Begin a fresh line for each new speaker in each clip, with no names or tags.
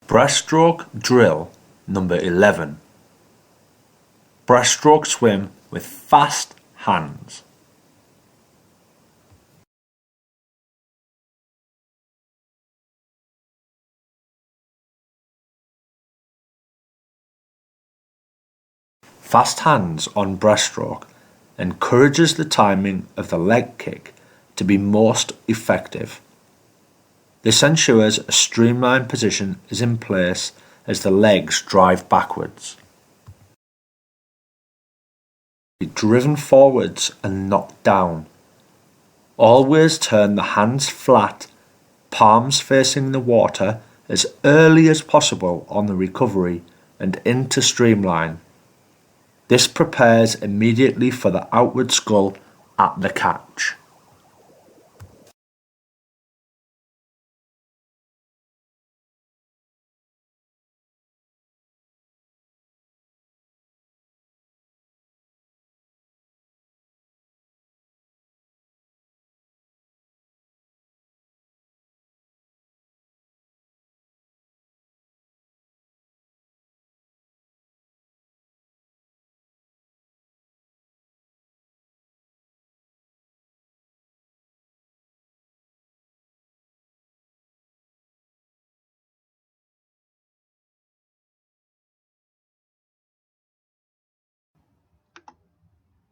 Breaststroke drill number 11. Breaststroke swim with fast hands. Fast hands on breaststroke encourages the timing of the leg kick to be most effective. This ensures a streamlined position is in place as the legs drive backwards. Be driven forwards and knocked down. Always turn the hands flat, palms facing the water as early as possible on the recovery and into streamline. This prepares immediately for the outward scull at the catch.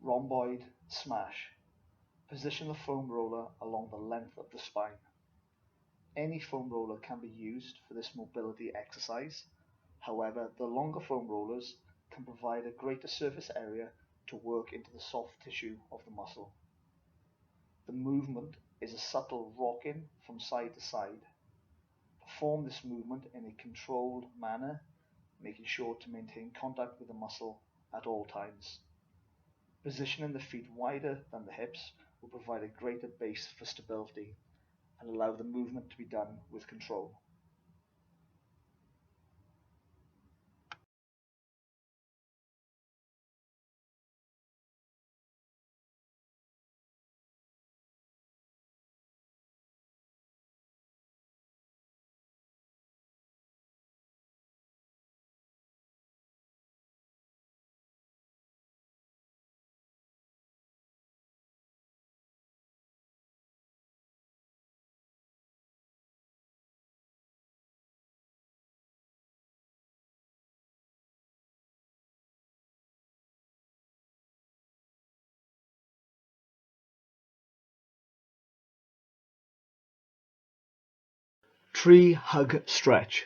Rhomboid smash. Position the foam roller along the length of the spine. Any foam roller can be used for this mobility exercise. However, the longer foam rollers can provide a greater surface area to work into the soft tissue of the muscle. The movement is a subtle rocking from side to side. Perform this movement in a controlled manner, making sure to maintain contact with the muscle at all times. Positioning the feet wider than the hips will provide a greater base for stability and allow the movement to be done with control. Tree hug stretch.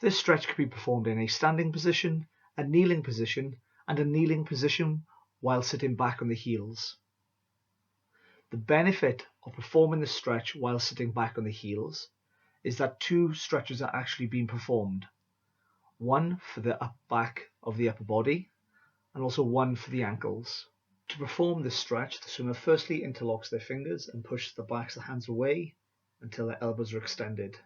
This stretch can be performed in a standing position, a kneeling position, and a kneeling position while sitting back on the heels. The benefit of performing this stretch while sitting back on the heels is that two stretches are actually being performed. One for the back of the upper body and also one for the ankles. To perform this stretch, the swimmer firstly interlocks their fingers and pushes the backs of the hands away until their elbows are extended.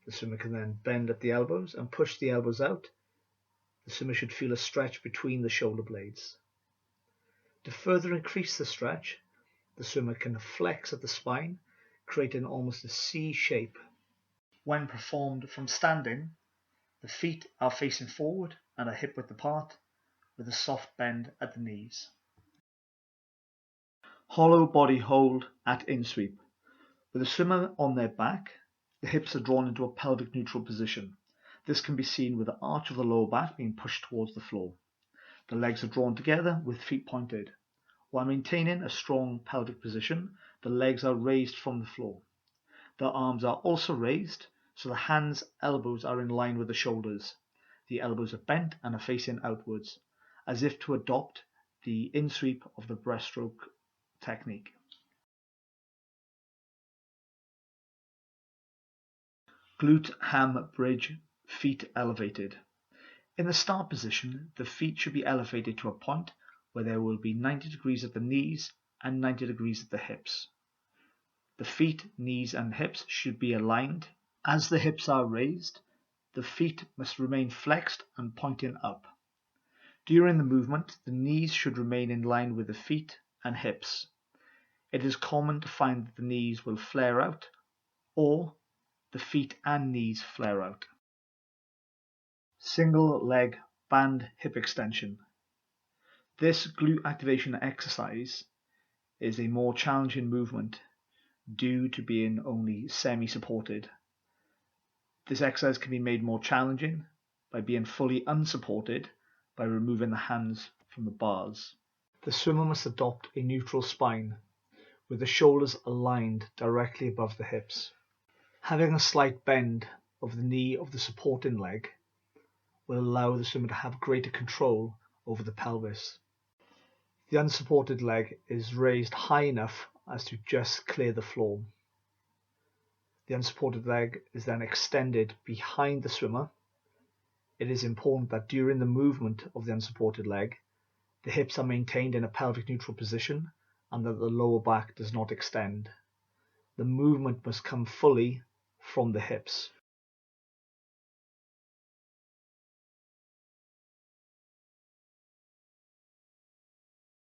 The swimmer can then bend at the elbows and push the elbows out. The swimmer should feel a stretch between the shoulder blades. To further increase the stretch, the swimmer can flex at the spine, creating almost a C shape. When performed from standing, the feet are facing forward and are hip width apart, with a soft bend at the knees. Hollow body hold at in-sweep. With the swimmer on their back, the hips are drawn into a pelvic neutral position. This can be seen with the arch of the lower back being pushed towards the floor. The legs are drawn together with feet pointed. While maintaining a strong pelvic position, the legs are raised from the floor. The arms are also raised, so the hands' elbows are in line with the shoulders. The elbows are bent and are facing outwards, as if to adopt the in-sweep of the breaststroke technique. Glute ham bridge, feet elevated. In the start position, the feet should be elevated to a point where there will be 90 degrees at the knees and 90 degrees at the hips. The feet, knees and hips should be aligned. As the hips are raised, the feet must remain flexed and pointing up. During the movement, the knees should remain in line with the feet and hips. It is common to find that the knees will flare out or the feet and knees flare out. Single leg band hip extension. This glute activation exercise is a more challenging movement due to being only semi-supported. This exercise can be made more challenging by being fully unsupported by removing the hands from the bars. The swimmer must adopt a neutral spine with the shoulders aligned directly above the hips. Having a slight bend of the knee of the supporting leg will allow the swimmer to have greater control over the pelvis. The unsupported leg is raised high enough as to just clear the floor. The unsupported leg is then extended behind the swimmer. It is important that during the movement of the unsupported leg, the hips are maintained in a pelvic neutral position and that the lower back does not extend. The movement must come fully from the hips.